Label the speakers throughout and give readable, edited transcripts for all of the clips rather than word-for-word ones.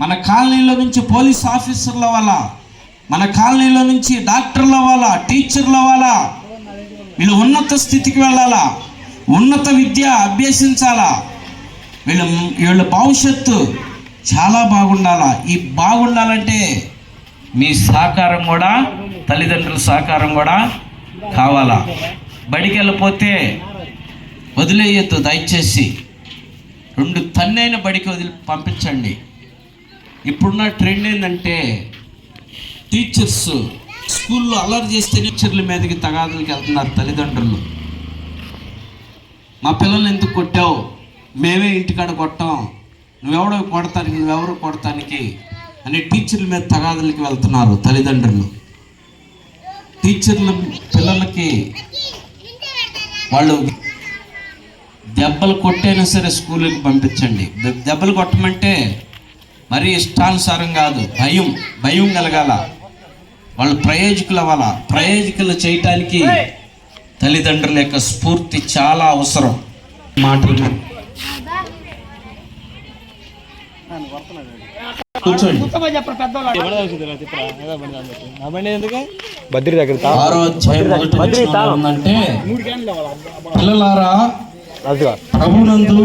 Speaker 1: మన కాలనీలో నుంచి పోలీస్ ఆఫీసర్లు అవ్వాలా, మన కాలనీలో నుంచి డాక్టర్లు అవ్వాలా, టీచర్లు అవ్వాలా. వీళ్ళు ఉన్నత స్థితికి వెళ్ళాలా, ఉన్నత విద్య అభ్యసించాలా. వీళ్ళ భవిష్యత్తు చాలా బాగుండాలా. ఈ బాగుండాలంటే మీ సహకారం కూడా, తల్లిదండ్రుల సహకారం కూడా కావాలా. బడికి వెళ్ళిపోతే వదిలేయద్దు దయచేసి. 2 తన్నైన బడికి పంపించండి. ఇప్పుడున్న ట్రెండ్ ఏంటంటే టీచర్స్ స్కూల్లో అల్లరి చేస్తే టీచర్ల మీదకి తగాదులకి వెళ్తున్నారు తల్లిదండ్రులు. మా పిల్లల్ని ఎందుకు కొట్టావు, మేమే ఇంటికాడ కొట్టాం, నువ్వెవరు కొడతానికి అని టీచర్ల మీద తగాదులకి వెళ్తున్నారు తల్లిదండ్రులు. టీచర్లు పిల్లలకి వాళ్ళు దెబ్బలు కొట్టైనా సరే స్కూల్కి పంపించండి. దెబ్బలు కొట్టమంటే మరీ ఇష్టానుసారం కాదు, భయం కలగాల. వాళ్ళు ప్రయోజకులు అవ్వాలా. ప్రయోజకులు చేయటానికి తల్లిదండ్రుల యొక్క స్ఫూర్తి చాలా అవసరం. మాటలు కూర్చోండి. 6వ అధ్యాయం 1వ వచనంలో ఉందంటే, పిల్లలారా ప్రభునందు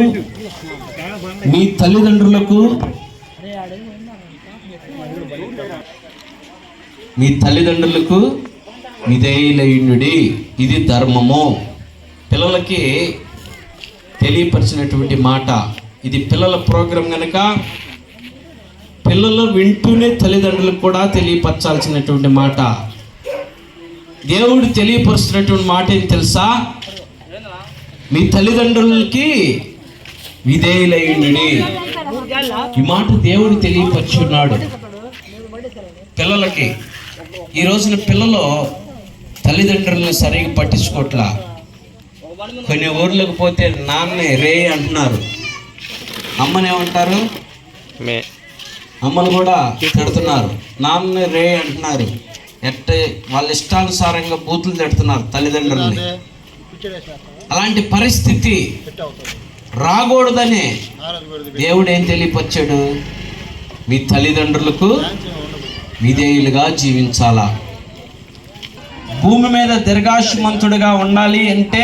Speaker 1: మీ తల్లిదండ్రులకు విధేయులయుండుడి, ఇది ధర్మము. పిల్లలకి తెలియపరిచినటువంటి మాట ఇది. పిల్లల ప్రోగ్రాం కనుక పిల్లలు వింటూనే తల్లిదండ్రులకు కూడా తెలియపరచాల్సినటువంటి మాట. దేవుడు తెలియపరుస్తున్నటువంటి మాట ఏం తెలుసా? మీ తల్లిదండ్రులకి విధేయులయుండుడి. ఈ మాట దేవుడు తెలియపరుచున్నాడు పిల్లలకి. ఈ రోజున పిల్లలు తల్లిదండ్రులను సరిగా పట్టించుకోవట్లా. కొన్ని ఊర్లకు పోతే నాన్నే రే అంటున్నారు, అమ్మనేమంటారు, అమ్మను కూడా తిడుతున్నారు, నాన్న రే అంటున్నారు. వాళ్ళ ఇష్టానుసారంగా బూతులు తిడుతున్నారు తల్లిదండ్రులని. అలాంటి పరిస్థితి రాకూడదని దేవుడు ఏం తెలియపరిచాడు? మీ తల్లిదండ్రులకు విధేయులుగా జీవించాలా. భూమి మీద దీర్ఘాయుష్మంతుడిగా ఉండాలి అంటే